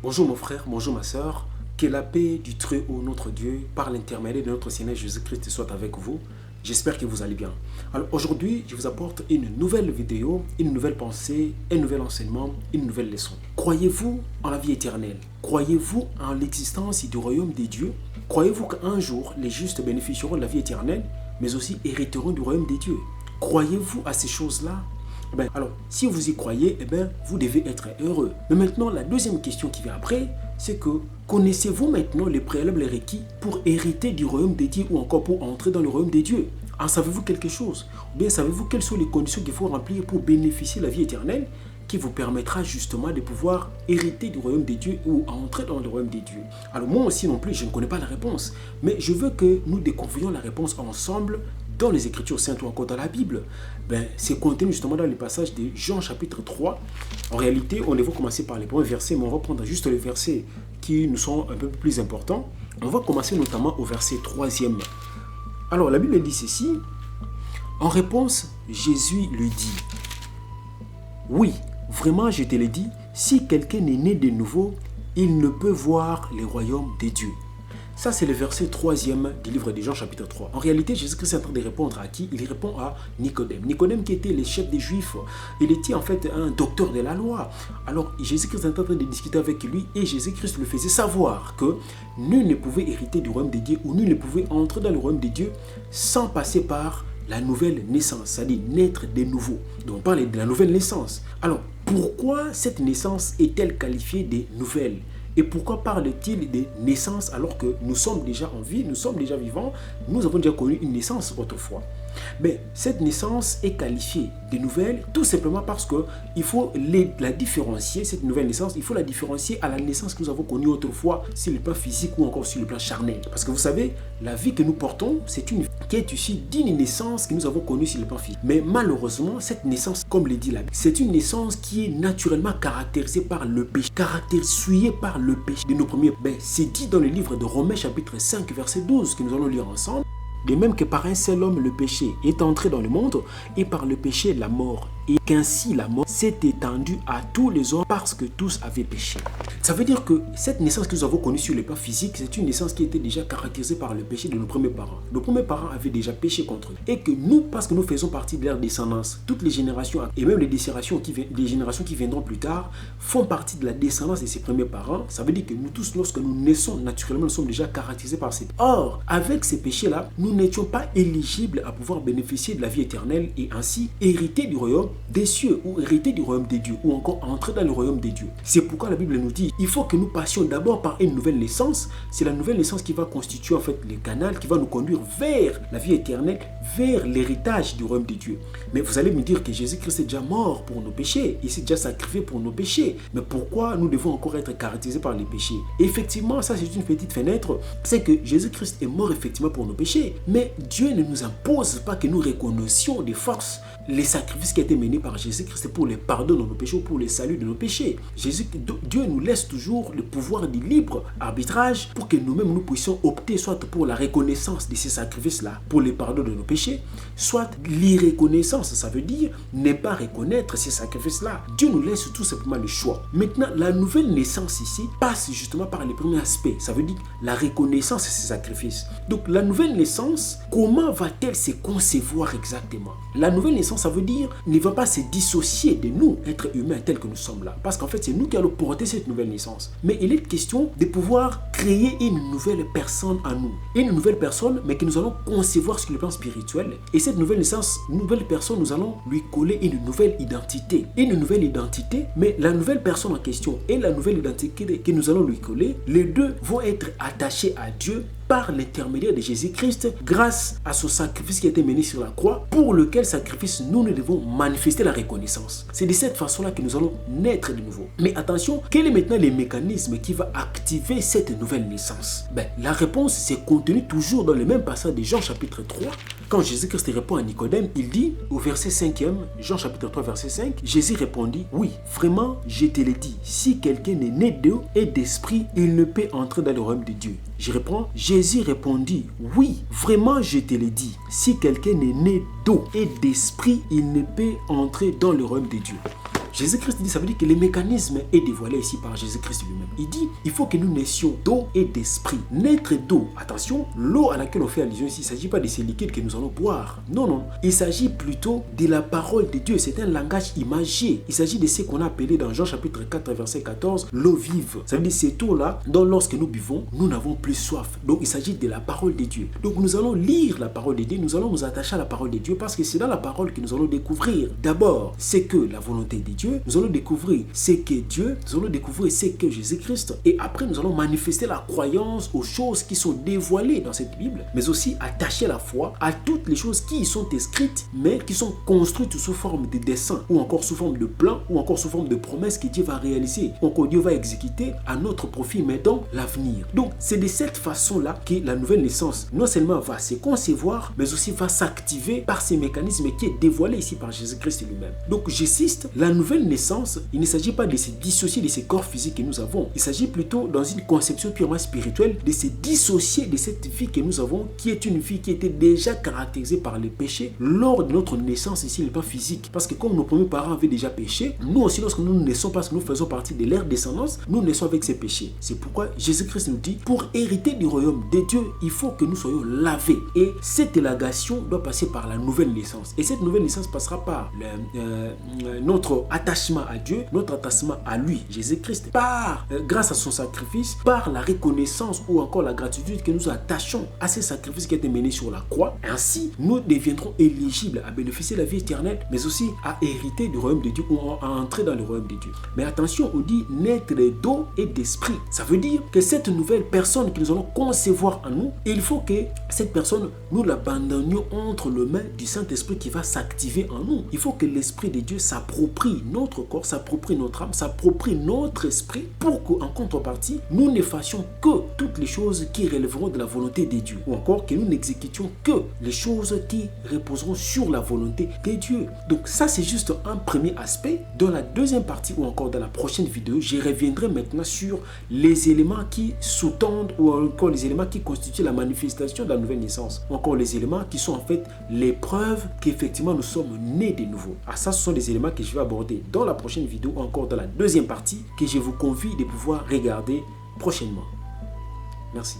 Bonjour mon frère, bonjour ma soeur. Que la paix du Très-Haut, notre Dieu, par l'intermédiaire de notre Seigneur Jésus-Christ soit avec vous. J'espère que vous allez bien. Alors aujourd'hui, je vous apporte une nouvelle vidéo, une nouvelle pensée, un nouvel enseignement, une nouvelle leçon. Croyez-vous en la vie éternelle? Croyez-vous en l'existence du royaume des dieux? Croyez-vous qu'un jour, les justes bénéficieront de la vie éternelle, mais aussi hériteront du royaume des dieux? Croyez-vous à ces choses-là? Alors, si vous y croyez, vous devez être heureux. Mais maintenant, la deuxième question qui vient après, c'est que connaissez-vous maintenant les préalables requis pour hériter du royaume des dieux ou encore pour entrer dans le royaume des dieux? En savez-vous quelque chose? Ou bien savez-vous quelles sont les conditions qu'il faut remplir pour bénéficier de la vie éternelle qui vous permettra justement de pouvoir hériter du royaume des dieux ou entrer dans le royaume des dieux? Alors moi aussi non plus, je ne connais pas la réponse, mais je veux que nous découvrions la réponse ensemble dans les Écritures saintes ou encore dans la Bible. C'est contenu justement dans le passage de Jean chapitre 3. En réalité, on va commencer par les premiers versets, mais on va prendre juste les versets qui nous sont un peu plus importants. On va commencer notamment au verset 3e. Alors la Bible dit ceci. En réponse, Jésus lui dit: oui, vraiment je te le dis, si quelqu'un est né de nouveau, il ne peut voir le royaume des dieux. Ça, c'est le verset 3e du livre de Jean chapitre 3. En réalité, Jésus-Christ est en train de répondre à qui? Il répond à Nicodème. Nicodème qui était le chef des Juifs. Il était en fait un docteur de la loi. Alors, Jésus-Christ est en train de discuter avec lui et Jésus-Christ lui faisait savoir que nul ne pouvait hériter du royaume de Dieu ou nul ne pouvait entrer dans le royaume de Dieu sans passer par la nouvelle naissance, c'est-à-dire naître de nouveau. Donc, on parle de la nouvelle naissance. Alors, pourquoi cette naissance est-elle qualifiée de nouvelle? Et pourquoi parle-t-il de naissance alors que nous sommes déjà en vie, nous sommes déjà vivants, nous avons déjà connu une naissance autrefois? Mais cette naissance est qualifiée de nouvelle tout simplement parce qu'il faut la différencier, cette nouvelle naissance, il faut la différencier à la naissance que nous avons connue autrefois sur le plan physique ou encore sur le plan charnel. Parce que vous savez, la vie que nous portons, c'est une vie qui est issue d'une naissance que nous avons connue sur le plan physique. Mais malheureusement, cette naissance, comme le dit la Bible, c'est une naissance qui est naturellement caractérisée par le péché, caractérisée par le péché de nos premiers. C'est dit dans le livre de Romains chapitre 5 verset 12 que nous allons lire ensemble. De même que par un seul homme le péché est entré dans le monde et par le péché la mort, et qu'ainsi la mort s'est étendue à tous les hommes parce que tous avaient péché. Ça veut dire que cette naissance que nous avons connue sur le plan physique, c'est une naissance qui était déjà caractérisée par le péché de nos premiers parents. Nos premiers parents avaient déjà péché contre eux. Et que nous, parce que nous faisons partie de leur descendance, toutes les générations et même les générations qui viendront plus tard font partie de la descendance de ces premiers parents. Ça veut dire que nous tous, lorsque nous naissons naturellement, nous sommes déjà caractérisés par ces péchés. Or, avec ces péchés-là, nous n'étions pas éligibles à pouvoir bénéficier de la vie éternelle et ainsi hériter du royaume des cieux ou hériter du royaume des dieux ou encore entrer dans le royaume des dieux. C'est pourquoi la Bible nous dit il faut que nous passions d'abord par une nouvelle naissance. C'est la nouvelle naissance qui va constituer en fait le canal qui va nous conduire vers la vie éternelle, vers l'héritage du royaume des dieux. Mais vous allez me dire que Jésus-Christ est déjà mort pour nos péchés, il s'est déjà sacrifié pour nos péchés. Mais pourquoi nous devons encore être caractérisés par les péchés? Et effectivement, ça c'est une petite fenêtre, c'est que Jésus-Christ est mort effectivement pour nos péchés, mais Dieu ne nous impose pas que nous reconnaissions de force les sacrifices qui ont été menés par Jésus-Christ pour le pardon de nos péchés ou pour le salut de nos péchés. Dieu nous laisse toujours le pouvoir du libre arbitrage pour que nous-mêmes nous puissions opter soit pour la reconnaissance de ces sacrifices-là, pour le pardon de nos péchés, soit l'irreconnaissance, ça veut dire ne pas reconnaître ces sacrifices-là. Dieu nous laisse tout simplement le choix. Maintenant, la nouvelle naissance ici passe justement par les premiers aspects, ça veut dire la reconnaissance de ces sacrifices. Donc la nouvelle naissance, comment va-t-elle se concevoir exactement? La nouvelle naissance, ça veut dire ne va pas se dissocier de nous, êtres humains tels que nous sommes là. Parce qu'en fait, c'est nous qui allons porter cette nouvelle naissance. Mais il est question de pouvoir créer une nouvelle personne en nous. Une nouvelle personne, mais que nous allons concevoir sur le plan spirituel. Et cette nouvelle naissance, nouvelle personne, nous allons lui coller une nouvelle identité. Une nouvelle identité, mais la nouvelle personne en question et la nouvelle identité que nous allons lui coller, les deux vont être attachés à Dieu par l'intermédiaire de Jésus-Christ grâce à son sacrifice qui a été mené sur la croix, pour lequel sacrifice nous devons manifester la reconnaissance. C'est de cette façon-là que nous allons naître de nouveau. Mais attention, quel est maintenant le mécanisme qui va activer cette nouvelle naissance? La réponse c'est contenu toujours dans le même passage de Jean chapitre 3. Quand Jésus-Christ répond à Nicodème, il dit au verset 5e, Jean chapitre 3 verset 5, Jésus répondit: oui, vraiment je te le dis, si quelqu'un est né d'eau et d'esprit, il ne peut entrer dans le royaume de Dieu. Je reprends, Jésus répondit: oui, vraiment je te le dis, si quelqu'un est né d'eau et d'esprit, il ne peut entrer dans le royaume de Dieu. Jésus-Christ dit, ça veut dire que le mécanisme est dévoilé ici par Jésus-Christ lui-même. Il dit, il faut que nous naissions d'eau et d'esprit. Naître d'eau, attention, l'eau à laquelle on fait allusion ici, il ne s'agit pas de ces liquides que nous allons boire. Non, non. Il s'agit plutôt de la parole de Dieu. C'est un langage imagé. Il s'agit de ce qu'on a appelé dans Jean chapitre 4, verset 14, l'eau vive. Ça veut dire cette eau-là, dont lorsque nous buvons, nous n'avons plus soif. Donc il s'agit de la parole de Dieu. Donc nous allons lire la parole de Dieu, nous allons nous attacher à la parole de Dieu parce que c'est dans la parole que nous allons découvrir d'abord c'est que la volonté de Dieu, nous allons découvrir c'est que Dieu, nous allons découvrir c'est que Jésus-Christ et après nous allons manifester la croyance aux choses qui sont dévoilées dans cette Bible, mais aussi attacher la foi à toutes les choses qui y sont écrites mais qui sont construites sous forme de dessins ou encore sous forme de plans ou encore sous forme de promesses que Dieu va réaliser ou encore Dieu va exécuter à notre profit mais dans l'avenir. Donc c'est de cette façon-là que la nouvelle naissance non seulement va se concevoir mais aussi va s'activer par ces mécanismes qui est dévoilé ici par Jésus-Christ lui-même. Donc j'insiste, la nouvelle naissance, il ne s'agit pas de se dissocier de ces corps physiques que nous avons. Il s'agit plutôt dans une conception purement spirituelle de se dissocier de cette vie que nous avons qui est une vie qui était déjà caractérisée par le péché lors de notre naissance ici, le plan physique. Parce que comme nos premiers parents avaient déjà péché, nous aussi lorsque nous naissons parce que nous faisons partie de leur descendance, nous naissons avec ces péchés. C'est pourquoi Jésus-Christ nous dit, pour hériter du royaume de Dieu, il faut que nous soyons lavés. Et cette élagation doit passer par la nouvelle naissance. Et cette nouvelle naissance passera par notre attachement à Dieu, notre attachement à lui, Jésus-Christ, grâce à son sacrifice, par la reconnaissance ou encore la gratitude que nous attachons à ce sacrifice qui a été mené sur la croix. Ainsi, nous deviendrons éligibles à bénéficier de la vie éternelle, mais aussi à hériter du royaume de Dieu ou à entrer dans le royaume de Dieu. Mais attention, on dit naître d'eau et d'esprit. Ça veut dire que cette nouvelle personne que nous allons concevoir en nous, il faut que cette personne, nous l'abandonnions entre les mains du Saint-Esprit qui va s'activer en nous. Il faut que l'Esprit de Dieu s'approprie notre corps, s'approprie notre âme, s'approprie notre esprit pour qu'en contrepartie, nous ne fassions que toutes les choses qui relèveront de la volonté de Dieu. Ou encore que nous n'exécutions que les choses qui reposeront sur la volonté de Dieu. Donc ça, c'est juste un premier aspect. Dans la deuxième partie ou encore dans la prochaine vidéo, je reviendrai maintenant sur les éléments qui sous-tendent ou encore les éléments qui constituent la manifestation de la nouvelle naissance. Ou encore les éléments qui sont en fait les preuves qu'effectivement nous sommes nés de nouveau. Ah, ça, ce sont des éléments que je vais aborder dans la prochaine vidéo ou encore dans la deuxième partie que je vous convie de pouvoir regarder prochainement. Merci.